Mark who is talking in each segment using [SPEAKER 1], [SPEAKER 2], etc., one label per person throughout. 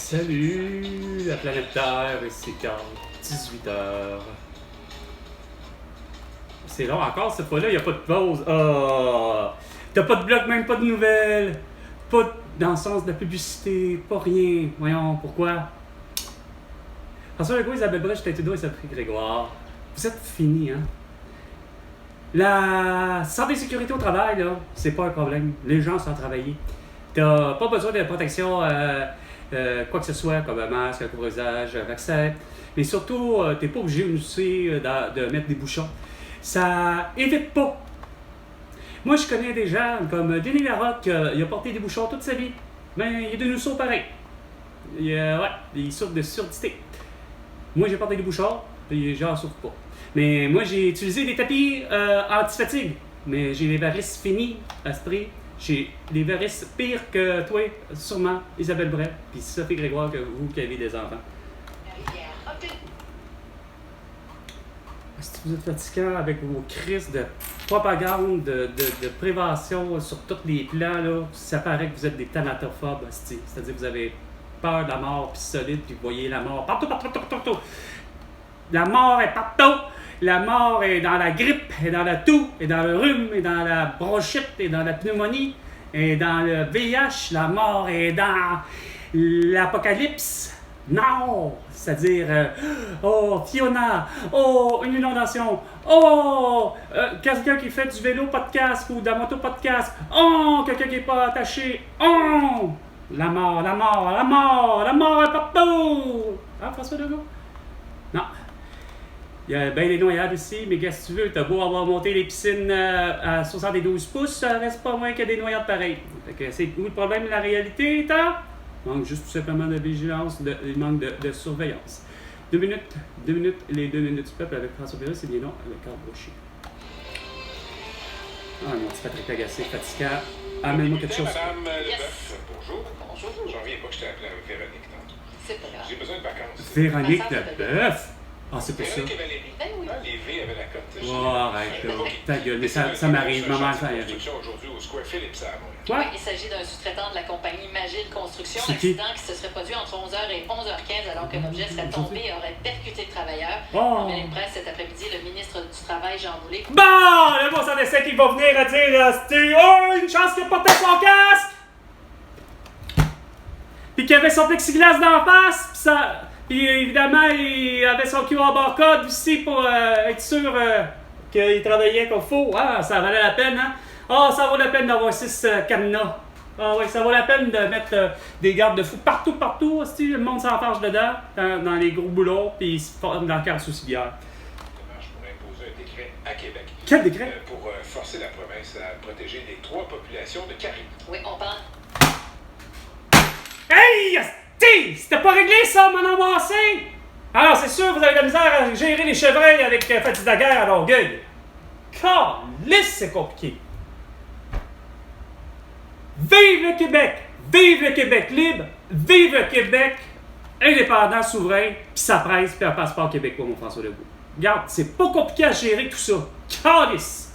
[SPEAKER 1] Salut la planète Terre, ici Carl, 18h. C'est long encore cette fois-là, il n'y a pas de pause. Ah! T'as pas de blog, même pas de nouvelles. Pas dans le sens de la publicité, pas rien. Voyons, pourquoi? François Legault, Isabelle Brèche, Tintudo et Sophie Grégoire. Vous êtes finis, hein? La santé et sécurité au travail, là, c'est pas un problème. Les gens sont travailler. T'as pas besoin de protection, quoi que ce soit, comme un masque, un couvre-visage, un vaccin. Mais surtout, t'es pas obligé aussi de mettre des bouchons. Ça évite pas. Moi, je connais des gens comme Denis Larocque, il a porté des bouchons toute sa vie. Mais il y a des nous pareil. Il souffre de surdité. Moi, j'ai porté des bouchons, puis j'en souffre pas. Mais moi, j'ai utilisé des tapis anti-fatigue. Mais j'ai les varices finies, Astrid. J'ai des varices pires que toi, sûrement, Isabelle Bray, puis Sophie Grégoire, que vous qui avez des enfants. Si vous êtes fatiguant avec vos crises de propagande, de prévention sur tous les plans, là, ça paraît que vous êtes des thanatophobes, c'est-à-dire que vous avez peur de la mort, puis solide, puis vous voyez la mort partout. La mort est partout! La mort est dans la grippe, est dans la toux, est dans le rhume, est dans la bronchite, est dans la pneumonie, est dans le VIH. La mort est dans l'apocalypse. Non! C'est-à-dire, oh, Fiona, oh, une inondation, oh, quelqu'un qui fait du vélo podcast ou de la moto podcast, oh, quelqu'un qui n'est pas attaché, oh, la mort est partout! Hein, François Legault? Non. Il y a bien des noyades ici, mais qu'est-ce que tu veux? T'as beau avoir monté les piscines à 72 pouces, ça reste pas moins que des noyades pareilles. Fait que c'est où le problème de la réalité, t'as? Il manque juste tout simplement de vigilance, il manque de surveillance. 2 minutes, les 2 minutes du peuple avec François Pérusse, c'est bien non, avec Carl Brochet. Ah, mon petit Patrick agacé, fatigant. Amène-moi quelque chose.
[SPEAKER 2] Madame Leboeuf, bonjour. J'en reviens pas que je t'ai appelé avec Véronique tantôt.
[SPEAKER 3] C'est pas grave.
[SPEAKER 2] J'ai besoin de vacances.
[SPEAKER 1] Véronique Leboeuf! Ah, c'est pour ça.
[SPEAKER 2] Véronique et Valérie.
[SPEAKER 3] Ben oui.
[SPEAKER 2] Les V avaient la cote.
[SPEAKER 1] Oh, arrête, là. Ta gueule, mais ça m'arrive, maman, ça arrive.
[SPEAKER 2] Aujourd'hui au Square Philips à Montréal.
[SPEAKER 1] Quoi?
[SPEAKER 3] Oui, il s'agit d'un sous-traitant de la compagnie Magil Construction.
[SPEAKER 1] C'est qui?
[SPEAKER 3] L'accident qui se serait produit entre 11h et 11h15 alors qu'un objet serait tombé et aurait percuté le travailleur.
[SPEAKER 1] Oh.
[SPEAKER 3] En mêlée de presse cet après-midi, le ministre du Travail, Jean Boulet.
[SPEAKER 1] Bon, le bon sang d'essai qui va venir à dire, oh, une chance qu'il a porté son casque! Puis qu'il avait son plexiglas d'en face, puis ça... Puis évidemment, il avait son QR barcode aussi pour être sûr qu'il travaillait comme faut. Ah, ça valait la peine, hein? Ah, ça vaut la peine d'avoir 6 cadenas. Ah oui, ça vaut la peine de mettre des garde-fous partout, aussi. Le monde s'enfarge dedans, dans les gros boulots, puis ils se forment dans le cadre sous-civière.
[SPEAKER 2] Démarche pour imposer un décret à Québec.
[SPEAKER 1] Quel décret?
[SPEAKER 2] Pour forcer la province à protéger les 3 populations de caribous.
[SPEAKER 3] Oui, on parle.
[SPEAKER 1] Hey! C'était pas réglé ça, mon amassé! Alors, c'est sûr, vous avez de la misère à gérer les chevreuils avec Fatih Daguerre à Longueuil. Calisse, c'est compliqué. Vive le Québec! Vive le Québec libre! Vive le Québec indépendant, souverain, pis sa presse, pis un passeport québécois, mon François Legault. Regarde, c'est pas compliqué à gérer tout ça. Calisse!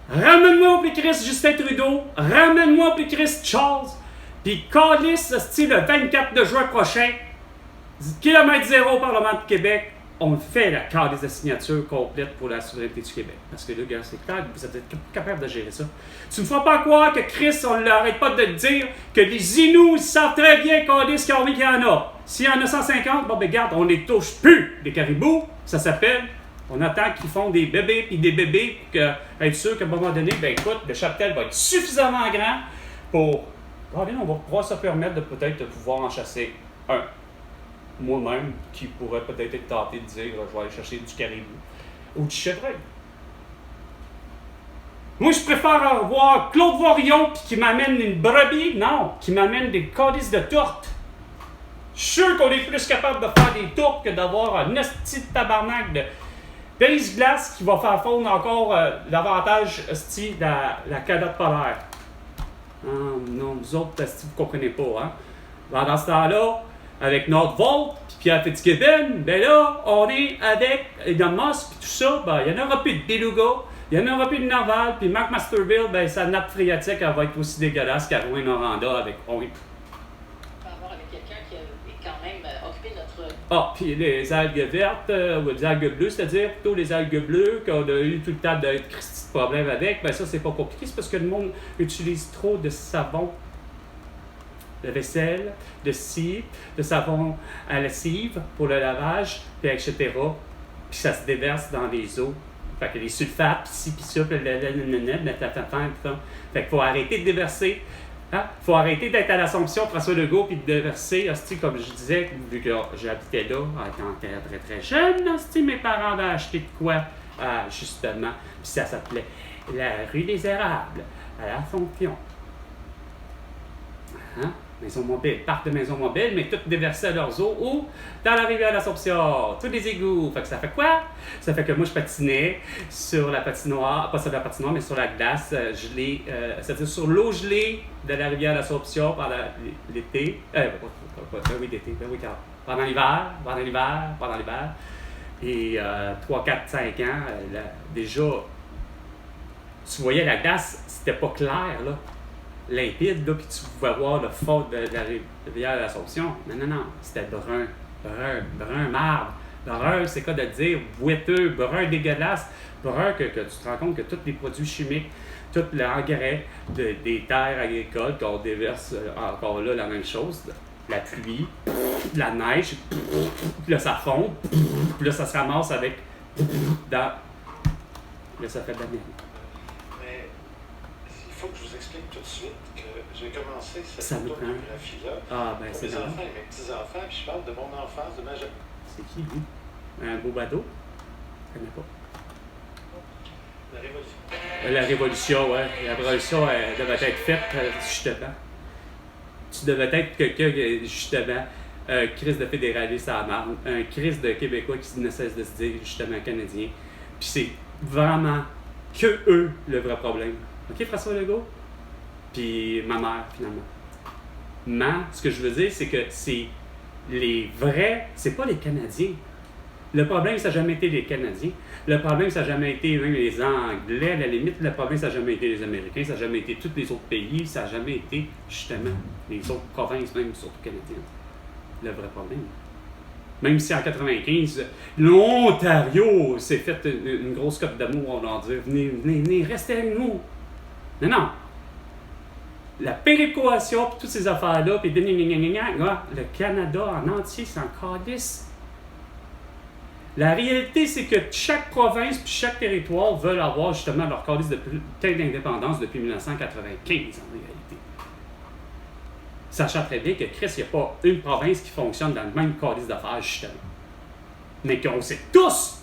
[SPEAKER 1] Ramène-moi au Chris Justin Trudeau, ramène-moi au Chris Charles, puis calisse, style le 24 de juin prochain, kilomètre zéro au Parlement de Québec, on fait la calice de signature complète pour la souveraineté du Québec. Parce que là, gars, c'est clair que vous êtes capable de gérer ça. Tu ne me feras pas croire que Chris, on ne l'arrête pas de le dire, que les Inuits, ils savent très bien calice qu'il y en a. S'il y en a 150, bon, ben garde, on les touche plus. Les caribous, ça s'appelle... On attend qu'ils font des bébés puis des bébés pour être sûr qu'à un moment donné, ben écoute, le cheptel va être suffisamment grand pour... on va pouvoir se permettre de peut-être pouvoir en chasser un. Moi-même, qui pourrait peut-être être tenté de dire, je vais aller chercher du caribou ou du chevreuil. Moi, je préfère voir Claude Voirion puis qui m'amène une brebis, non, qui m'amène des calices de tourtes. Je suis sûr qu'on est plus capable de faire des tourtes que d'avoir un esti de tabarnak de brise-glace qui va faire fondre encore davantage la calotte polaire. Non, vous autres, vous ne comprenez pas, hein? Dans ce temps-là, avec Nordvolt puis Pierre Fitzgibbon, ben là, on est avec Elon Musk puis tout ça, ben il n'y en aura plus de Beluga, il n'y en aura plus de Narval, puis Mark Masterville, ben sa nappe phréatique, elle va être aussi dégueulasse qu'Arwin Noranda avec... Ah, puis les algues vertes, ou les algues bleues, c'est-à-dire plutôt les algues bleues qu'on a eu tout le temps de Christy de problème avec, ben ça, c'est pas compliqué, c'est parce que le monde utilise trop de savon de vaisselle, de cire, de savon à lessive pour le lavage, puis etc. Puis ça se déverse dans les eaux. Fait que les sulfates, pis ci, pis ça, pis fait qu'il faut arrêter de déverser. Hein? Faut arrêter d'être à l'Assomption, François Legault, puis de déverser, hostie, comme je disais, vu que j'habitais là, en tant que très très jeune, hostie, mes parents avaient acheté de quoi? Ah, justement. Puis ça s'appelait la rue des Érables, à l'Assomption. Hein? Maison mobile, parc de maison mobile, mais tout déversé à leurs eaux ou dans la rivière d'Assomption, tous les égouts. Fait que ça fait quoi? Ça fait que moi je patinais sur la patinoire, pas sur la patinoire, mais sur la glace gelée, c'est-à-dire sur l'eau gelée de la rivière d'Assomption pendant l'été. Oui, l'été, oui, pendant l'hiver. Et 3, 4, 5 ans, déjà, tu voyais la glace, c'était pas clair, là. Limpide, là, puis tu pouvais voir le fond de la rivière de l'Assomption. Non, c'était brun marbre. Brun, c'est quoi de dire, boiteux, brun dégueulasse, brun que tu te rends compte que tous les produits chimiques, tout l'engrais des terres agricoles qu'on déverse encore là, la même chose, la pluie, la neige, puis là ça fond, puis là ça se ramasse avec là ça fait de la merde.
[SPEAKER 2] Il faut que je vous explique tout de suite que j'ai commencé cette photographie-là
[SPEAKER 1] Ben,
[SPEAKER 2] pour mes enfants et mes petits-enfants, puis je parle de mon enfance, de ma jeunesse.
[SPEAKER 1] C'est qui, lui? Un beau bateau? Je connais pas.
[SPEAKER 2] La Révolution.
[SPEAKER 1] La Révolution, ouais. La Révolution, elle devait être faite, justement. Tu devais être quelqu'un, justement, un crise de fédéraliste à la marne, un crise de Québécois qui ne cesse de se dire, justement, Canadien. Puis c'est vraiment que eux le vrai problème. OK, François Legault? Puis ma mère, finalement. Ce que je veux dire, c'est que c'est les vrais, c'est pas les Canadiens. Le problème, ça n'a jamais été les Canadiens. Le problème, ça n'a jamais été même les Anglais. À la limite, le problème, ça n'a jamais été les Américains. Ça n'a jamais été tous les autres pays. Ça n'a jamais été, justement, les autres provinces, même surtout canadiennes. Le vrai problème. Même si en 95, l'Ontario s'est fait une grosse cote d'amour, on leur dit venez, restez avec nous. Non. La péréquation, puis toutes ces affaires-là, puis le Canada en entier, c'est en calice. La réalité, c'est que chaque province puis chaque territoire veulent avoir justement leur calice de d'indépendance depuis 1995, en réalité. Sachant très bien que Chris, il n'y a pas une province qui fonctionne dans le même calice d'affaires, justement. Mais qu'on sait tous,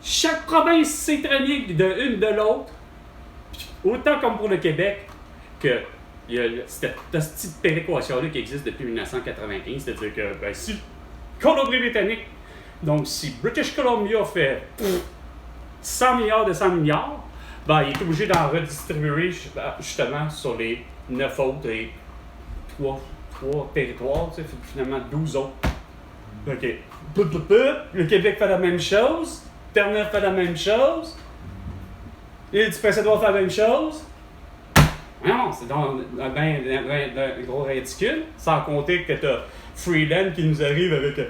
[SPEAKER 1] chaque province sait très bien de une de l'autre, autant comme pour le Québec, que il y a cette petite péréquation-là qui existe depuis 1995, c'est-à-dire que si Colombie-Britannique, donc si British Columbia fait 100 milliards de 100 milliards, il est obligé d'en redistribuer justement sur les 9 autres et 3 territoires, finalement 12 autres. OK. Le Québec fait la même chose, Terre-Neuve fait la même chose, l'île du Prince-Édouard fait la même chose. Non, c'est donc un gros ridicule, sans compter que t'as Freeland qui nous arrive avec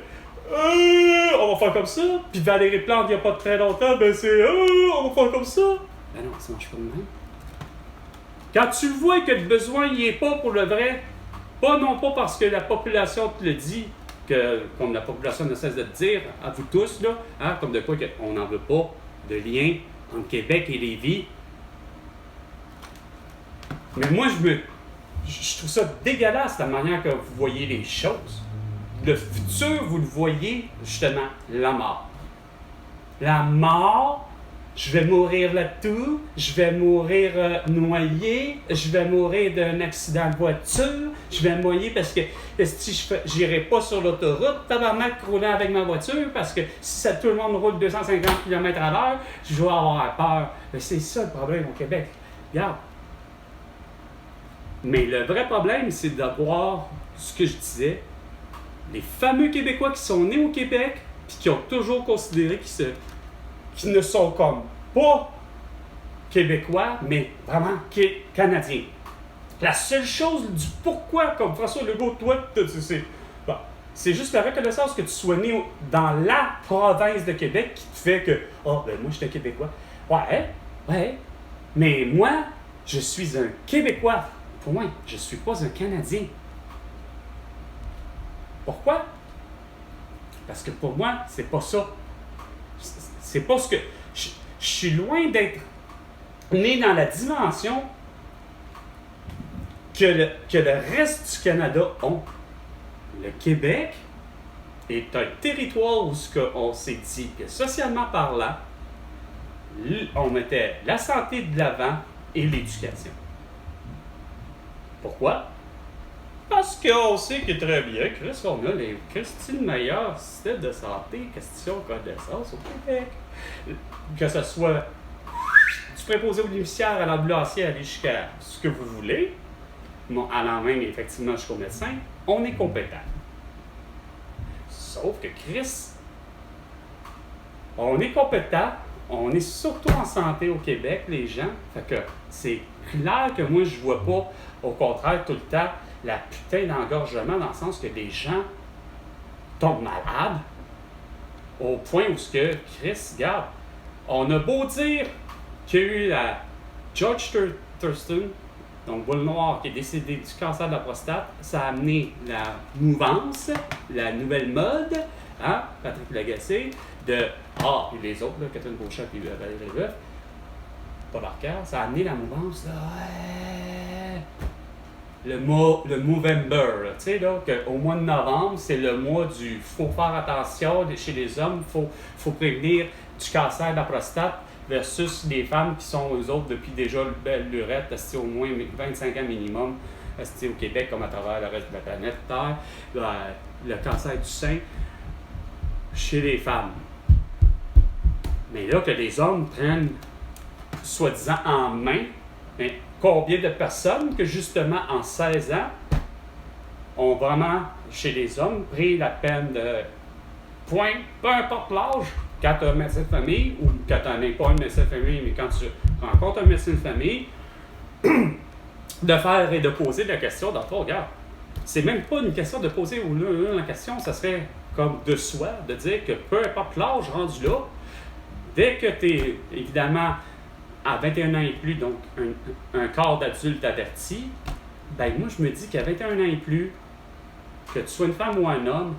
[SPEAKER 1] on va faire comme ça, puis Valérie Plante, il n'y a pas très longtemps, c'est on va faire comme ça. Ben non, ça marche pas de même. Quand tu vois que le besoin n'y est pas pour le vrai, non pas parce que la population te le dit, comme la population ne cesse de te dire, à vous tous, là, comme de quoi on n'en veut pas de lien entre Québec et Lévis. Mais moi, je trouve ça dégueulasse la manière que vous voyez les choses. Le futur, vous le voyez, justement, la mort. La mort, je vais mourir là-tout, je vais mourir noyé, je vais mourir d'un accident de voiture, je vais mourir parce que si j'irai pas sur l'autoroute, tabarnak rouler avec ma voiture, parce que si tout le monde roule 250 km/h, je vais avoir peur. Mais c'est ça le problème au Québec. Regarde. Mais le vrai problème, c'est d'avoir ce que je disais, les fameux Québécois qui sont nés au Québec puis qui ont toujours considéré qu'ils ne sont comme pas Québécois, mais vraiment Canadiens. La seule chose du pourquoi, comme François Legault, toi, c'est C'est juste la reconnaissance que tu sois né dans la province de Québec qui te fait que « Ah, ben moi, je suis un Québécois. » Ouais. Mais moi, je suis un Québécois. Pour moi, je ne suis pas un Canadien. Pourquoi? Parce que pour moi, c'est pas ça. C'est pas ce que... Je suis loin d'être né dans la dimension que le reste du Canada ont. Le Québec est un territoire où on s'est dit que socialement parlant, on mettait la santé de l'avant et l'éducation. Pourquoi? Parce qu'on sait que très bien, Chris, on a les Christine meilleurs systèmes de santé, question connaissance au Québec. Que ce soit du préposé au bénéficiaire à l'ambulancier, aller jusqu'à ce que vous voulez, allant même effectivement jusqu'au médecin, on est compétent. Sauf que Chris, on est compétent, on est surtout en santé au Québec, les gens. Fait que c'est clair que moi, je vois pas, au contraire, tout le temps, la putain d'engorgement dans le sens que des gens tombent malades au point où ce que Chris, regarde, on a beau dire qu'il y a eu la George Thurston, donc boule noire, qui est décédé du cancer de la prostate, ça a amené la mouvance, la nouvelle mode, hein, Patrick Lagacé, de et les autres, là, Catherine Beauchamp et Valérie Leboeuf, pas leur cœur, ça a amené la mouvance, là, le Movember, tu sais, là, qu'au mois de novembre, c'est le mois du faut faire attention chez les hommes, faut prévenir du cancer de la prostate versus les femmes qui sont, eux autres, depuis déjà belle lurette, au moins 25 ans minimum, au Québec comme à travers le reste de la planète Terre, le cancer du sein chez les femmes. Mais là, que les hommes prennent, soi-disant, en main, mais combien de personnes que, justement, en 16 ans, ont vraiment, chez les hommes, pris la peine de point, peu importe l'âge, quand tu as un médecin de famille, ou quand tu n'en es pas un médecin de famille, mais quand tu rencontres un médecin de famille, de faire et de poser la question dans toi, regarde, c'est même pas une question de poser ou la question, ça serait comme de soi, de dire que peu importe l'âge rendu là, dès que tu es, évidemment, à 21 ans et plus, donc un corps d'adulte averti, ben moi je me dis qu'à 21 ans et plus, que tu sois une femme ou un homme,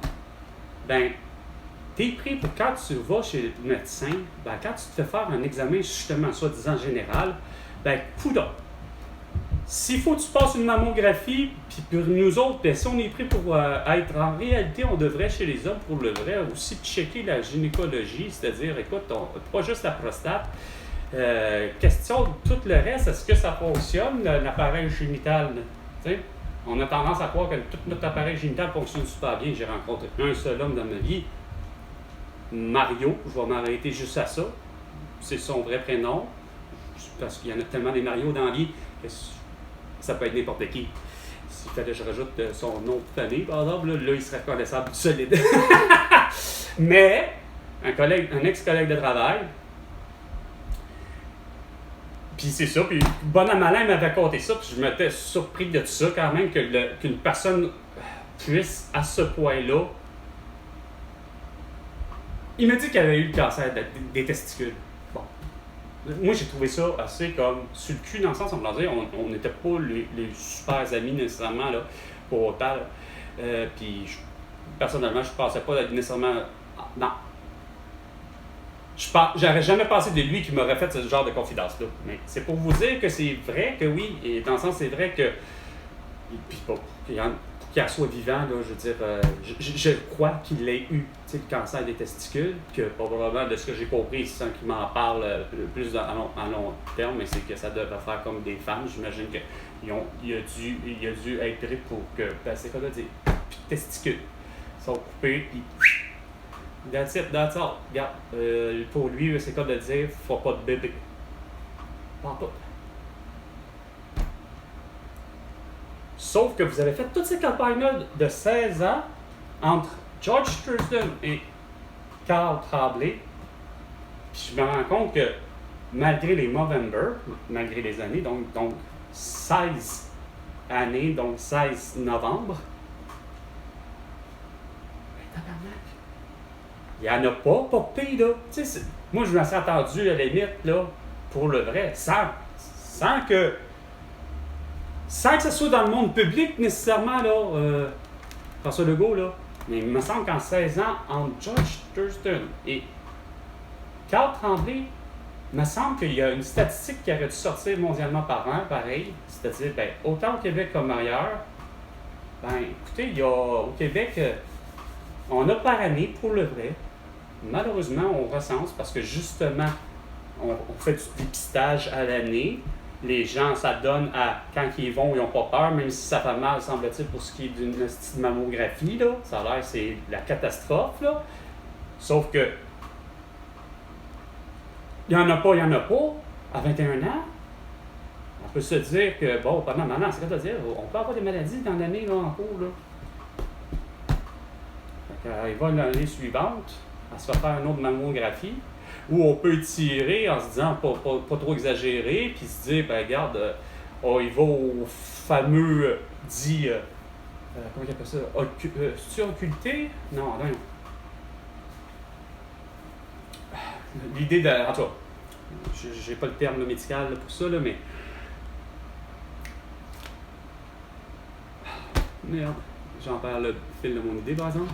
[SPEAKER 1] ben t'es pris pour quand tu vas chez le médecin, ben quand tu te fais faire un examen justement soi-disant général, ben coudonc. S'il faut que tu passes une mammographie, puis pour nous autres, ben, si on est pris pour être en réalité, on devrait chez les hommes pour le vrai aussi checker la gynécologie, c'est-à-dire, écoute, pas juste la prostate, question de tout le reste, est-ce que ça fonctionne, l'appareil génital? T'sais? On a tendance à croire que tout notre appareil génital fonctionne super bien. J'ai rencontré un seul homme dans ma vie, Mario, je vais m'arrêter juste à ça. C'est son vrai prénom, parce qu'il y en a tellement des Mario dans la vie que ça peut être n'importe qui. S'il fallait que je rajoute son nom de famille, par exemple, là il serait reconnaissable solide. Mais, un ex-collègue de travail, puis c'est ça, puis bon à malin m'avait conté ça, puis je m'étais surpris de ça quand même, qu'une personne puisse, à ce point-là, il me dit qu'elle avait eu le cancer des testicules. Bon. Moi, j'ai trouvé ça assez comme sur le cul, dans le sens, on va dire, on n'était pas les super amis nécessairement, là, pour autant. Puis, personnellement, je ne pensais pas nécessairement... Non. J'aurais jamais pensé de lui qui m'aurait fait ce genre de confidence-là. Mais c'est pour vous dire que c'est vrai que oui, et dans le sens, c'est vrai que... Puis pour qu'il soit vivant, là, je veux dire, je crois qu'il ait eu le cancer des testicules, que probablement, de ce que j'ai compris, sans qu'il m'en parle plus à long terme, mais c'est que ça devrait faire comme des femmes. J'imagine qu'il a dû être pris pour que... Ben, c'est quoi de dire? Puis testicules sont coupés, puis... That's it, that's all. Regarde, pour lui, c'est comme de dire, faut pas de bébé. Pas tout. Sauf que vous avez fait toutes ces campagnes-là de 16 ans entre George Thurston et Carl Tremblay. Puis je me rends compte que malgré les Movember, malgré les années, donc 16 années, donc 16 novembre, Il n'y en a pas pire, là. Moi, je me suis attendu, à la limite, là, pour le vrai, sans que ça soit dans le monde public, nécessairement, là, François Legault, là. Mais il me semble qu'en 16 ans, entre George Thurston et Carl Tremblay, il me semble qu'il y a une statistique qui aurait dû sortir mondialement par an, pareil. C'est-à-dire, autant au Québec comme ailleurs, écoutez, il y a au Québec, on a par année, pour le vrai, malheureusement, on recense parce que justement, on fait du dépistage à l'année. Les gens s'adonnent à quand ils vont, ils n'ont pas peur, même si ça fait mal, semble-t-il, pour ce qui est d'une petite mammographie. Là. Ça a l'air c'est la catastrophe. Là. Sauf que il n'y en a pas. À 21 ans, on peut se dire que, bon, pendant maintenant, c'est quoi à dire, on peut avoir des maladies dans l'année là, en cours. Là. Il va l'année suivante à se faire une autre mammographie, où on peut tirer en se disant pas trop exagérer, puis se dire, regarde, il va au fameux dit, comment il appelle ça, c'est-tu occulté? Non. L'idée de, en tout cas, j'ai pas le terme médical là, pour ça, là, mais... Merde, j'en perds le fil de mon idée, par exemple.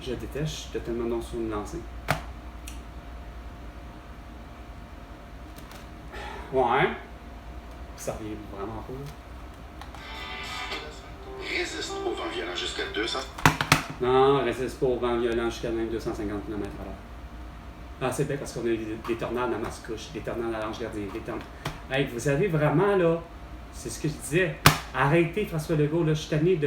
[SPEAKER 1] Je déteste, j'étais tellement dans sur me lancer. Ouais. Ça revient vraiment pas.
[SPEAKER 4] Résiste au vent violent jusqu'à 200.
[SPEAKER 1] Non, résiste pas au vent violent jusqu'à même 250 km/h. Ah, c'est bien parce qu'on a eu des tornades à Mascouche, des tornades à l'Ange Gardien, des tornades. Hey, vous avez vraiment, là, c'est ce que je disais. Arrêtez, François Legault, là, je suis tanné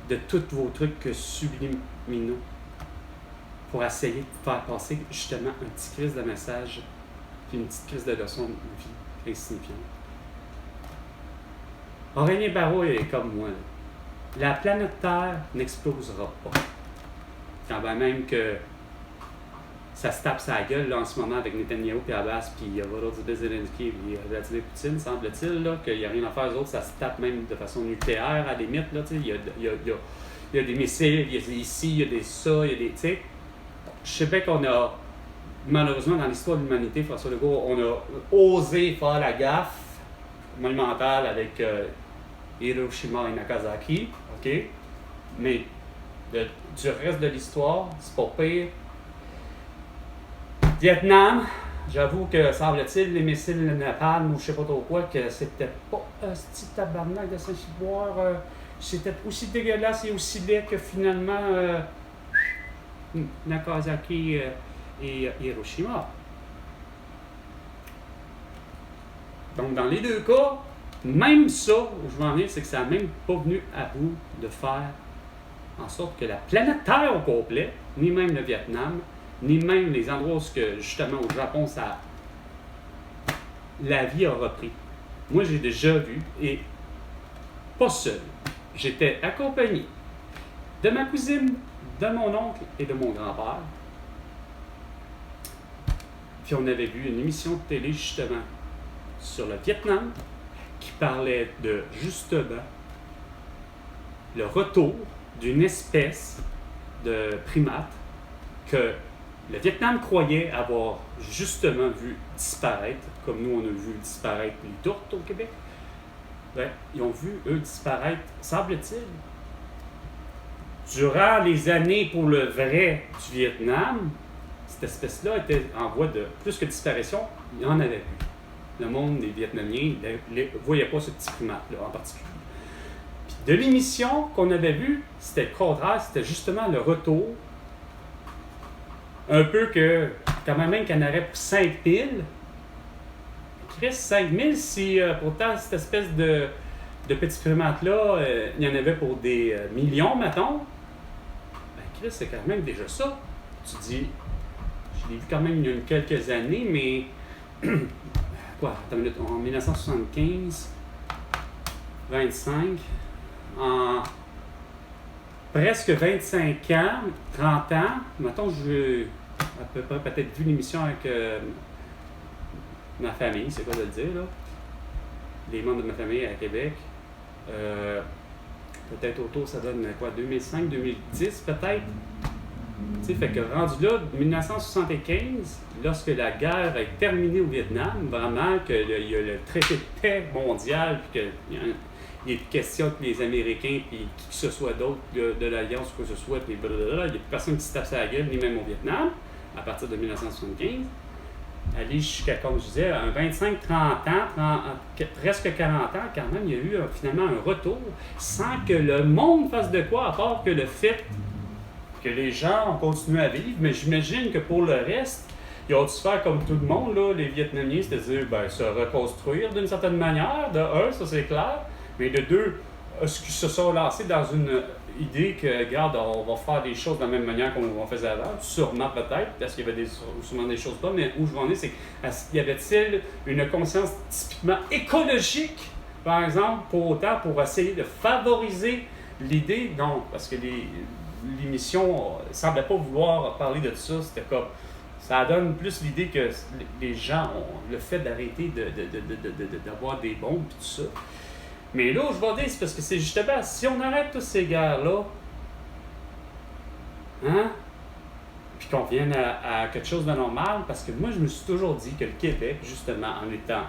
[SPEAKER 1] de tous vos trucs subliminaux pour essayer de faire passer justement un petit crise de message puis une petite crise de leçon de vie insignifiante. Aurélien Barraud est comme moi. Là. La planète Terre n'explosera pas. Quand même que ça se tape sa gueule là, en ce moment avec Netanyahu et Abbas puis Volodymyr Zelensky et Vladimir Poutine, semble-t-il, là, qu'il n'y a rien à faire, eux autres, ça se tape même de façon nucléaire à la limite. Là, il y a des missiles, il y a des ici, il y a des ça, il y a des... Je sais bien qu'on a, malheureusement, dans l'histoire de l'humanité, François Legault, on a osé faire la gaffe monumentale avec Hiroshima et Nagasaki, OK? Mais du reste de l'histoire, c'est pas pire. Vietnam, j'avoue que, semble-t-il, les missiles napalm ou je sais pas trop quoi, que c'était pas un petit tabarnak de Saint-Chiboire, c'était aussi dégueulasse et aussi laid que finalement Nagasaki et Hiroshima. Donc, dans les deux cas, même ça, où je veux en venir, c'est que ça n'a même pas venu à bout de faire en sorte que la planète Terre au complet, ni même le Vietnam, ni même les endroits où, justement, au Japon, la vie a repris. Moi, j'ai déjà vu, et pas seul, j'étais accompagné de ma cousine, de mon oncle et de mon grand-père. Puis on avait vu une émission de télé, justement, sur le Vietnam, qui parlait de, justement, le retour d'une espèce de primate que le Vietnam croyait avoir justement vu disparaître, comme nous on a vu disparaître les tourtes au Québec. Ils ont vu, eux, disparaître, semble-t-il, durant les années pour le vrai du Vietnam. Cette espèce-là était en voie de plus que disparition, il y en avait vu. Le monde des Vietnamiens ne voyait pas ce petit primate-là en particulier. Puis de l'émission qu'on avait vue, c'était le contraire, c'était justement le retour. Un peu que, quand même qu'il y en aurait pour 5000. Chris, 5000, si pourtant cette espèce de petit primate-là, il y en avait pour des millions, mettons. Chris, c'est quand même déjà ça. Tu dis, je l'ai vu quand même il y a quelques années, mais quoi, attends une minute, en 1975, 25, en presque 25 ans, 30 ans, mettons, j'ai à peu près peut-être vu l'émission avec ma famille, c'est quoi de le dire, là, les membres de ma famille à Québec. peut-être autour, ça donne quoi, 2005, 2010 peut-être. Tu sais, fait que rendu là, 1975, lorsque la guerre est terminée au Vietnam, vraiment qu'il y a le traité de paix mondial, puis qu'il est question que les Américains, puis qui que ce soit d'autre de l'Alliance ou quoi que ce soit, puis blablabla, il n'y a plus personne qui se tape sur la gueule, ni même au Vietnam, à partir de 1975. Aller jusqu'à, comme je disais, un 25-30 ans, presque 40 ans, quand même, il y a eu finalement un retour, sans que le monde fasse de quoi, à part que le fait que les gens ont continué à vivre, mais j'imagine que pour le reste, ils ont dû se faire comme tout le monde, là, les Vietnamiens, c'est-à-dire se reconstruire d'une certaine manière, de un, ça c'est clair, mais de deux, est-ce qu'ils se sont lancés dans une idée que, regarde, on va faire des choses de la même manière qu'on faisait avant, sûrement peut-être, parce qu'il y avait sûrement des choses pas, mais où je veux en aller, c'est y avait-il une conscience typiquement écologique, par exemple, pour essayer de favoriser l'idée, non, parce que l'émission ne semblait pas vouloir parler de ça. C'était comme. Ça donne plus l'idée que les gens ont le fait d'arrêter d'avoir des bombes et tout ça. Mais là, je vais dire, c'est parce que c'est justement, si on arrête toutes ces guerres-là, puis qu'on vienne à quelque chose de normal, parce que moi, je me suis toujours dit que le Québec, justement, en étant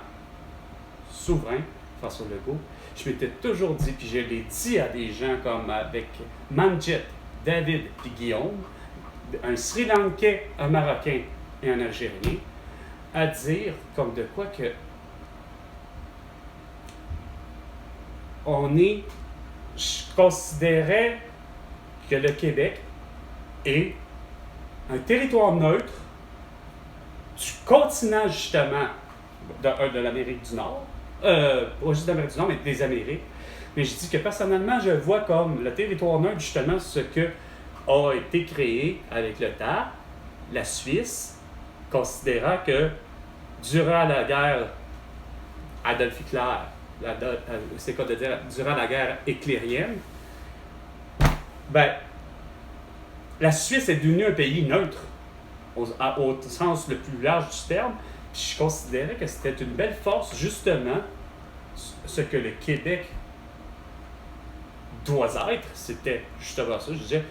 [SPEAKER 1] souverain, François Legault, je m'étais toujours dit, puis je l'ai dit à des gens comme avec Manjet, David et Guillaume, un Sri Lankais, un Marocain et un Algérien, à dire comme de quoi que je considérais que le Québec est un territoire neutre du continent justement de l'Amérique du Nord, pas juste d'Amérique du Nord, mais des Amériques. Mais je dis que personnellement, je vois comme le territoire neutre, justement, ce que a été créé avec le temps, la Suisse, considérant que durant la guerre Adolf Hitler, c'est quoi de dire, durant la guerre éclairienne, la Suisse est devenue un pays neutre, au sens le plus large du terme, puis je considérais que c'était une belle force, justement, ce que le Québec doit être, c'était justement ça, je disais,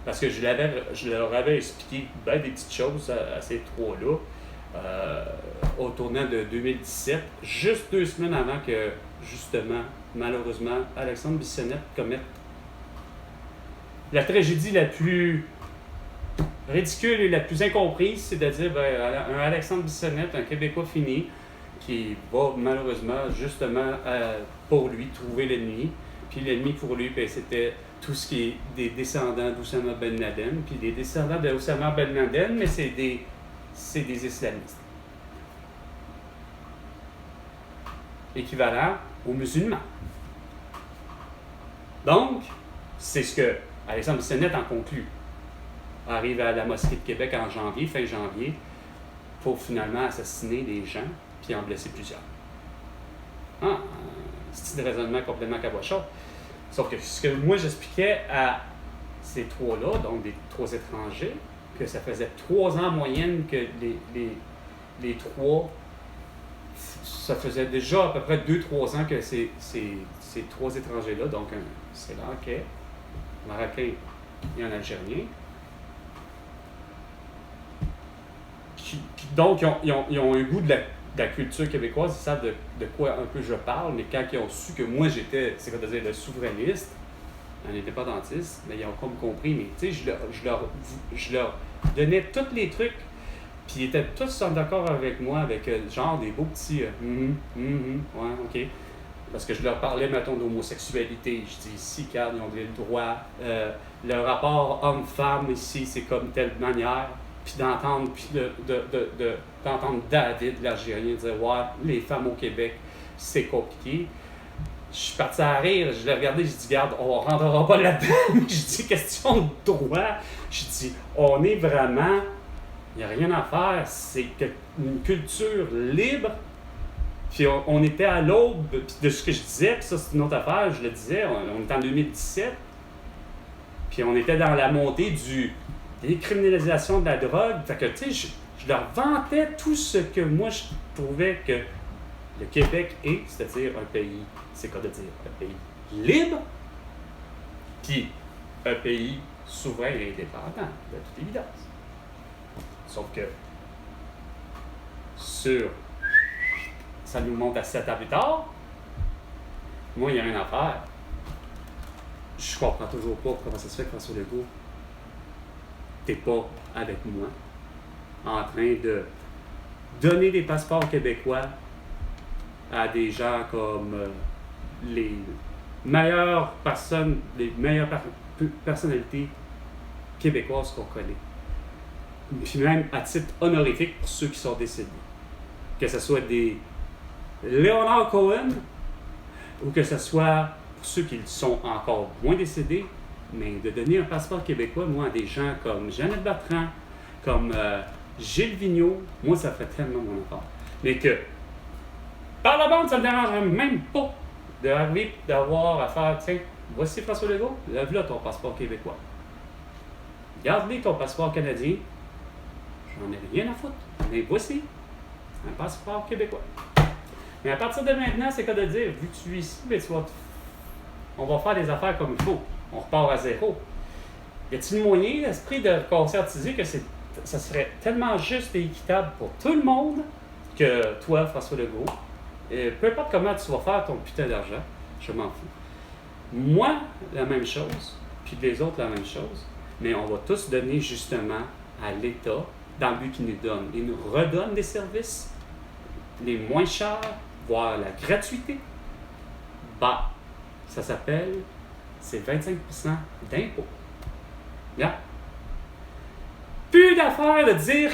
[SPEAKER 1] parce que je leur avais expliqué des petites choses à ces trois-là au tournant de 2017, juste 2 semaines avant que, justement, malheureusement, Alexandre Bissonnette commette la tragédie la plus ridicule et la plus incomprise, c'est-à-dire un Alexandre Bissonnette, un Québécois fini, qui va malheureusement, justement, pour lui, trouver l'ennemi. Puis l'ennemi pour lui, c'était tout ce qui est des descendants d'Oussama Ben Laden. Puis des descendants d'Oussama Ben Laden, mais c'est des islamistes. Équivalent aux musulmans. Donc, c'est ce que Alexandre Bissonnette en conclut. Arrive à la mosquée de Québec en janvier, fin janvier, pour finalement assassiner des gens, puis en blesser plusieurs. Un style de raisonnement complètement cabochon. Sauf que ce que moi j'expliquais à ces trois-là, donc des 3 étrangers, que ça faisait 3 ans en moyenne que les 3, ça faisait déjà à peu près 2-3 ans que ces 3 étrangers-là, donc un Sri Lankais, un Marocain et un Algérien, donc ils ont un goût de la culture québécoise, ils savent de quoi un peu je parle, mais quand ils ont su que moi j'étais, c'est quoi dire, le souverainiste, un indépendantiste, mais ils ont comme compris, mais tu sais, je leur donnais tous les trucs, puis ils étaient tous d'accord avec moi, avec genre des beaux petits ouais, ok. Parce que je leur parlais, mettons, d'homosexualité. Je dis ici, car ils ont le droit. Le rapport homme-femme ici, c'est comme telle manière. Puis d'entendre, d'entendre David, l'Algérien, dire ouais, les femmes au Québec, c'est compliqué. Je suis parti à rire, je l'ai regardé, je dis regarde, on ne rentrera pas là-dedans. Je dis question de droit. Je dis on est vraiment, il n'y a rien à faire, c'est une culture libre. Puis on était à l'aube de ce que je disais, puis ça c'est une autre affaire, je le disais, on était en 2017, puis on était dans la montée de décriminalisation de la drogue. Fait que tu sais, je leur vantais tout ce que moi je trouvais que Le Québec est, c'est-à-dire un pays, c'est quoi de dire, un pays libre, puis un pays souverain et indépendant, de toute évidence. Sauf que, ça nous monte à 7 ans plus tard, moi, il y a une affaire. Je comprends toujours pas comment ça se fait que François Legault, t'es pas avec moi en train de donner des passeports québécois à des gens comme les meilleures personnes, les meilleures personnalités québécoises qu'on connaît. Puis même à titre honorifique pour ceux qui sont décédés. Que ce soit des Leonard Cohen ou que ce soit pour ceux qui sont encore moins décédés, mais de donner un passeport québécois, moi, à des gens comme Jeannette Bertrand, comme Gilles Vigneault, moi, ça fait tellement mon affaire. Mais que, par la bande, ça ne me dérangerait même pas d'arriver, d'avoir à faire, tiens, voici François Legault, lève-là ton passeport québécois. Garde-les ton passeport canadien, j'en ai rien à foutre, mais voici un passeport québécois. Mais à partir de maintenant, c'est quoi de dire, vu que tu es ici, mais on va faire des affaires comme il faut. On repart à zéro. Y a-t-il moyen, l'esprit de conscientiser que ça serait tellement juste et équitable pour tout le monde que toi, François Legault, peu importe comment tu vas faire ton putain d'argent, je m'en fous. Moi, la même chose, puis les autres, la même chose, mais on va tous donner justement à l'État, dans le but qu'il nous donne. Il nous redonne des services les moins chers, voire la gratuité. Bah, ça s'appelle, c'est 25% d'impôts. Yeah. Plus d'affaires de dire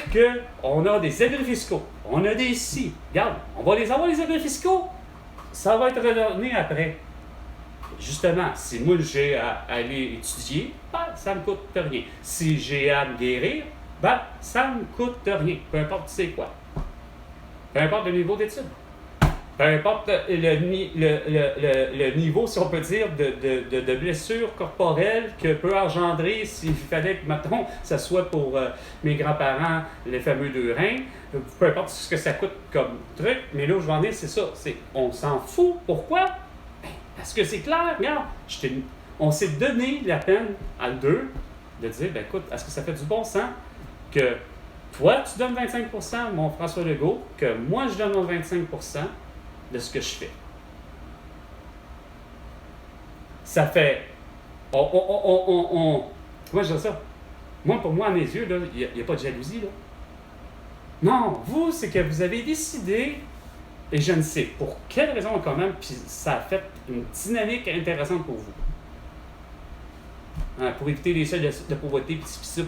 [SPEAKER 1] qu'on a des abris fiscaux, on a des si. Regarde, on va les avoir, les abris fiscaux. Ça va être redonné après. Justement, si moi j'ai à aller étudier, ben, ça ne me coûte rien. Si j'ai à me guérir, ben, ça ne me coûte rien. Peu importe c'est quoi. Peu importe le niveau d'études. Peu importe le niveau, si on peut dire, de blessure corporelle que peut engendrer s'il fallait que, mettons, ça soit pour mes grands-parents, les fameux 2 reins. Peu importe ce que ça coûte comme truc. Mais là où je vais en dire, c'est ça. On s'en fout. Pourquoi? Ben, parce que c'est clair. Regarde, on s'est donné la peine à deux de dire, ben écoute, est-ce que ça fait du bon sens que toi, tu donnes 25%, mon François Legault, que moi, je donne mon 25% de ce que je fais. Ça fait... Comment je dis ça? Moi, pour moi, à mes yeux, il n'y a pas de jalousie, là. Non, vous, c'est que vous avez décidé, et je ne sais pour quelle raison quand même, puis ça a fait une dynamique intéressante pour vous. Hein, pour éviter les seuils de pauvreté, puis ça,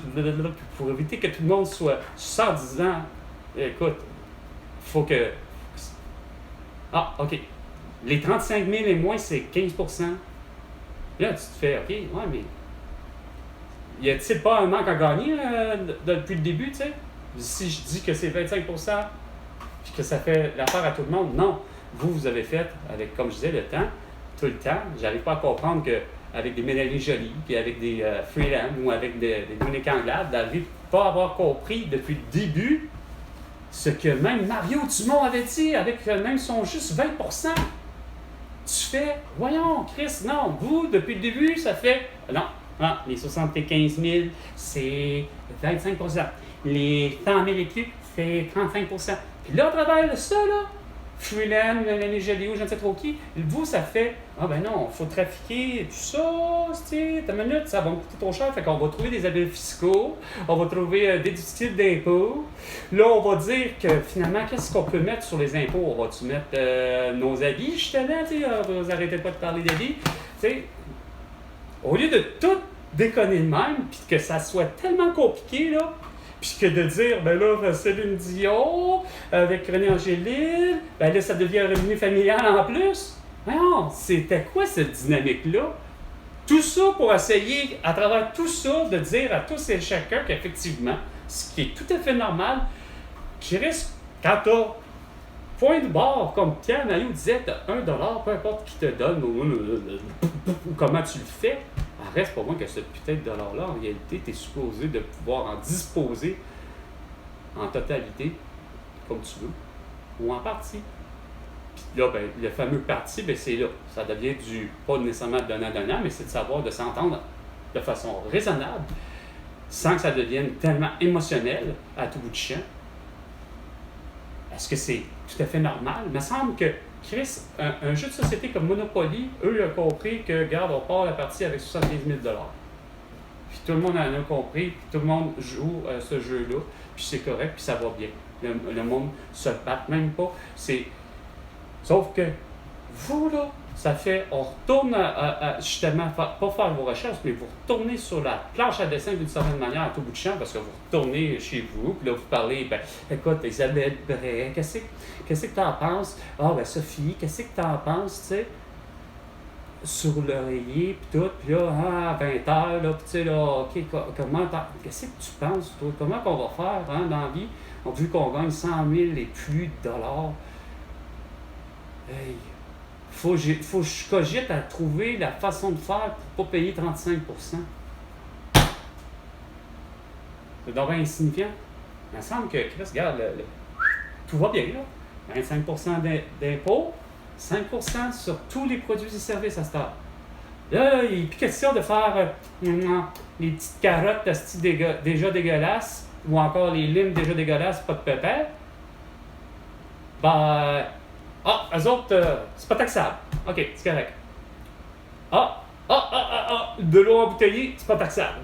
[SPEAKER 1] pour éviter que tout le monde soit en disant, écoute, il faut que... Ah, OK. Les 35 000 et moins, c'est 15%. Là, tu te fais, OK, ouais, mais... Y a-t-il pas un manque à gagner depuis le début, tu sais? Si je dis que c'est 25%, puis que ça fait l'affaire à tout le monde, non. Vous avez fait, avec, comme je disais, le temps, tout le temps. J'arrive pas à comprendre qu'avec des Mélanie Joly, puis avec des Freeland, ou avec des Monique Anglade, d'arriver pas avoir compris depuis le début ce que même Mario Dumont avait dit, avec même son juste 20%. Tu fais, voyons, Chris, non, vous, depuis le début, ça fait... Non, les 75 000, c'est 25%. Les 100 000 et plus, c'est 35%. Puis là, à travers ça, là, Freeland, Mélanie Joly, ou je ne sais trop qui, vous, ça fait, ah ben non, il faut trafiquer tout ça, t'as une minute, ça va me coûter trop cher, fait qu'on va trouver des abus fiscaux, on va trouver des déductibles d'impôts. Là, on va dire que finalement, qu'est-ce qu'on peut mettre sur les impôts? On va-tu mettre nos habits, justement, tu sais, vous arrêtez pas de parler d'habits, tu sais. Au lieu de tout déconner de même, puis que ça soit tellement compliqué, là, puis que de dire, ben là, Céline Dion, avec René Angélil, ben là, ça devient un revenu familial en plus. Non, c'était quoi cette dynamique-là? Tout ça pour essayer, à travers tout ça, de dire à tous et chacun qu'effectivement, ce qui est tout à fait normal, qui risque, quand t'as point de barre, comme Pierre Mailloux disait, t'as $1, peu importe qui te donne, ou comment tu le fais, reste pour moi que ce putain de dollar-là, en réalité, tu es supposé de pouvoir en disposer en totalité, comme tu veux, ou en partie. Puis là, ben, le fameux parti, ben, c'est là. Ça devient pas nécessairement donnant-donnant, mais c'est de savoir de s'entendre de façon raisonnable, sans que ça devienne tellement émotionnel à tout bout de champ. Est-ce que c'est tout à fait normal? Il me semble que, Chris, un jeu de société comme Monopoly, eux, ils ont compris que, regarde, on part la partie avec 75 000 $. Puis tout le monde en a compris, puis tout le monde joue ce jeu-là, puis c'est correct, puis ça va bien. Le monde se bat même pas. Sauf que, vous, là, ça fait, on retourne justement, pas faire vos recherches, mais vous retournez sur la planche à dessin d'une certaine manière à tout bout de champ, parce que vous retournez chez vous, puis là, vous parlez, ben, écoute, Isabelle Bray, qu'est-ce que tu en penses? Ah, ben, Sophie, qu'est-ce que tu en penses, tu sais? Sur l'oreiller, puis tout, puis là, à 20h, là, puis tu sais, là, OK, qu'est-ce que tu penses, toi? Comment qu'on va faire, hein, dans la vie? Vu qu'on gagne 100 000 et plus de dollars, hey, faut que je cogite à trouver la façon de faire pour ne pas payer 35%. C'est donc bien insignifiant. Il me semble que, Chris, regarde, tout va bien, là. 25% d'impôts, 5% sur tous les produits et services à cette heure. Là, il n'est plus question de faire les petites carottes déjà dégueulasses ou encore les limes déjà dégueulasses, pas de pépère. Ben, eux autres, c'est pas taxable. OK, c'est correct. De l'eau embouteillée, c'est pas taxable.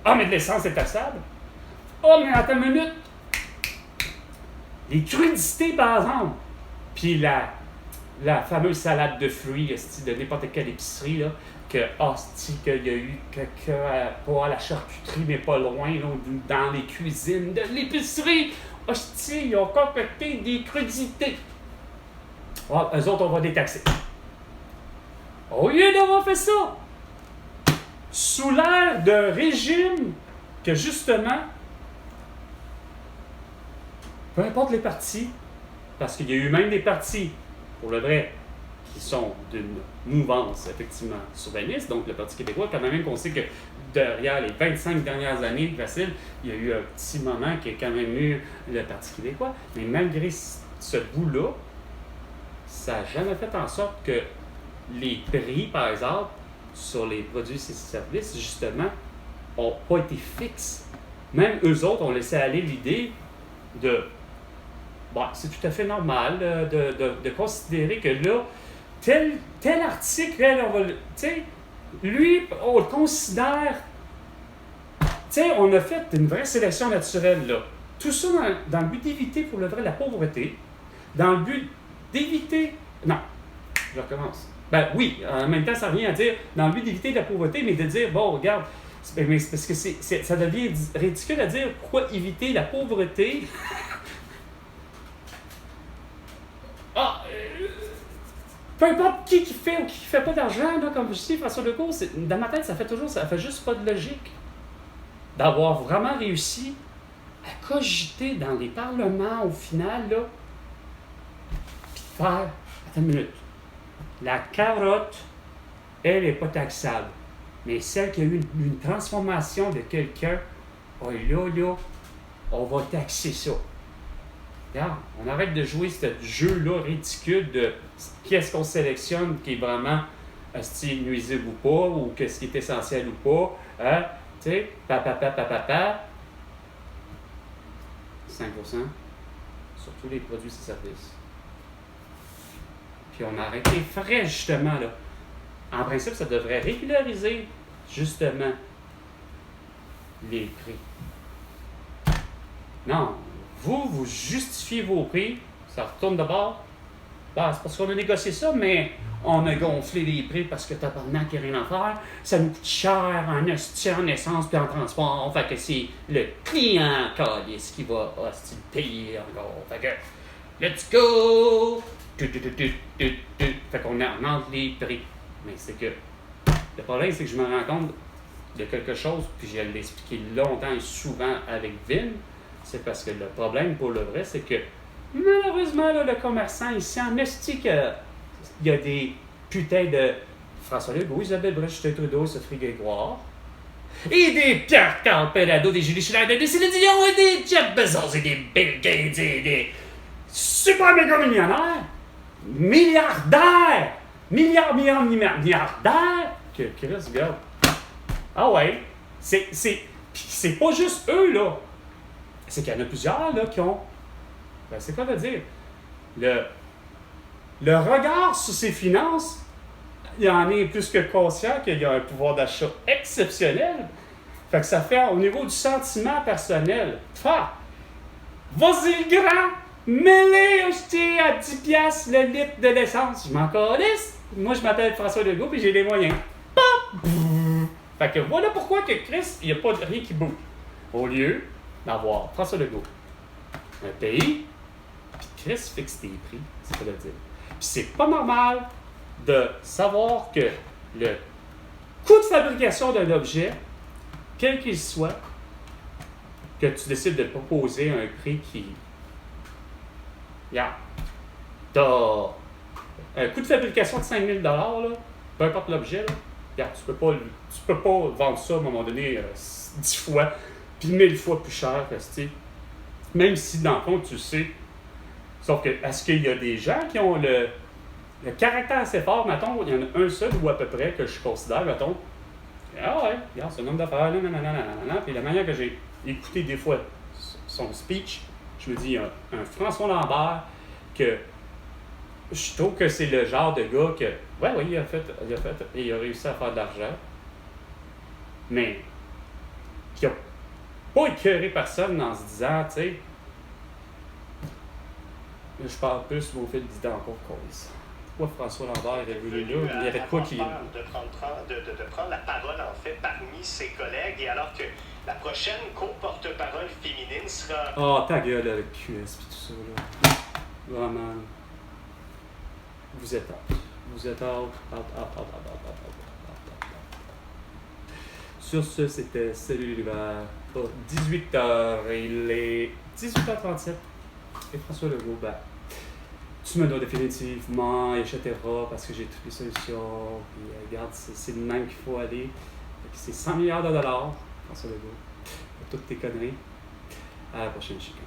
[SPEAKER 1] Ah, mais de l'essence, c'est taxable. Oh, mais attends une minute. Les crudités, par exemple. Puis la fameuse salade de fruits, de n'importe quelle épicerie, là, qu'il y a eu pas à la charcuterie, mais pas loin, là, dans les cuisines de l'épicerie. Hostie, ils ont concocté des crudités. Ah, eux autres, on va détaxer. Au lieu d'avoir fait ça, sous l'air d'un régime que, justement, peu importe les partis, parce qu'il y a eu même des partis, pour le vrai, qui sont d'une mouvance, effectivement, souverainiste, donc le Parti québécois, quand même qu'on sait que derrière les 25 dernières années, facile, il y a eu un petit moment qui a quand même eu le Parti québécois, mais malgré ce bout-là, ça n'a jamais fait en sorte que les prix, par exemple, sur les produits et services, justement, n'ont pas été fixes. Même eux autres ont laissé aller l'idée de... Bon, c'est tout à fait normal de considérer que là, tel article, là, on va tu sais, lui, on le considère... Tu sais, on a fait une vraie sélection naturelle, là. Tout ça dans le but d'éviter, pour le vrai, la pauvreté, dans le but d'éviter... Non, je recommence. Ben oui, en même temps, ça revient à dire, dans le but d'éviter la pauvreté, mais de dire, bon, regarde, mais c'est parce que ça devient ridicule à dire pourquoi éviter la pauvreté. Peu importe qui fait ou qui fait pas d'argent, là, comme je dis, François Legault, dans ma tête, ça fait juste pas de logique d'avoir vraiment réussi à cogiter dans les parlements au final, là, puis de faire, attends une minute, la carotte, elle n'est pas taxable, mais celle qui a eu une transformation de quelqu'un, oh là, on va taxer ça. Regarde, on arrête de jouer ce jeu-là ridicule de qui est-ce qu'on sélectionne qui est vraiment nuisible ou pas, ou qu'est-ce qui est essentiel ou pas. Hein? Tu sais, 5% sur tous les produits et services. Puis on arrête les frais, justement, là. En principe, ça devrait régulariser, justement, les prix. Non. Vous justifiez vos prix, ça retourne de bord. Ben, c'est parce qu'on a négocié ça, mais on a gonflé les prix parce que tabarnak, il n'y a rien à faire. Ça nous coûte cher en essence puis en transport. Fait que c'est le client calice qui va payer encore. Fait que, let's go! Fait qu'on augmente les prix. Mais c'est que, le problème, c'est que je me rends compte de quelque chose, puis je l'ai expliqué longtemps et souvent avec Vin. C'est parce que le problème, pour le vrai, c'est que malheureusement, là, le commerçant ici en Estique, il y a des putains de François Legault, Isabelle Bray, Justin Trudeau, Sophie Grégoire, et des Pierre Carpellado, des Julie Schneider, des Céline Dion, et des Jeff Bezos, et des Bill Gates, et des super méga millionnaires milliardaires, milliardaires, que Chris, regarde. Ah ouais, c'est pas juste eux, là. C'est qu'il y en a plusieurs, là, qui ont... Ben, c'est quoi de dire? Le regard sur ses finances, il en est plus que conscient qu'il y a un pouvoir d'achat exceptionnel. Fait que ça fait, au niveau du sentiment personnel, vas-y le grand, mets-les acheter à 10$ le litre de l'essence. Je m'en calisse. Moi, je m'appelle François Legault et j'ai les moyens. Pop! Fait que voilà pourquoi que Chris, il n'y a pas de rien qui bouge. Au lieu d'avoir François Legault, un pays, puis Chris fixe tes prix, c'est pas le dire. Puis c'est pas normal de savoir que le coût de fabrication d'un objet, quel qu'il soit, que tu décides de proposer un prix qui... Regarde, t'as un coût de fabrication de 5 000 $, là, peu importe l'objet, là, regarde, tu peux pas vendre ça à un moment donné 10 fois, puis 1000 fois plus cher, même si dans le fond, tu sais. Sauf que, est-ce qu'il y a des gens qui ont le caractère assez fort, mettons, il y en a un seul ou à peu près que je considère, mettons, ah ouais, regarde, c'est un homme d'affaires, puis la manière que j'ai écouté des fois son speech, je me dis, un François Lambert, que je trouve que c'est le genre de gars que, ouais, il a fait, et il a réussi à faire de l'argent, mais qui a pas écœuré personne en se disant, tu sais, je parle plus au fil du temps encore qu'on ça. Pourquoi François Lambert est venu là? Il y avait quoi qui...
[SPEAKER 5] de prendre la parole, en fait, parmi ses collègues, et alors que la prochaine co-porte-parole féminine sera...
[SPEAKER 1] Ah, ta gueule avec QS et tout ça, là. Vraiment. Vous êtes out. Vous êtes out. Sur ce, c'était Salut l'univers. 18h, il est 18h37. Et François Legault, ben, tu me dois définitivement, etc., parce que j'ai toutes les solutions. Puis, regarde, c'est le même qu'il faut aller. C'est 100 milliards de dollars, François Legault, pour toutes tes conneries. À la prochaine chicane.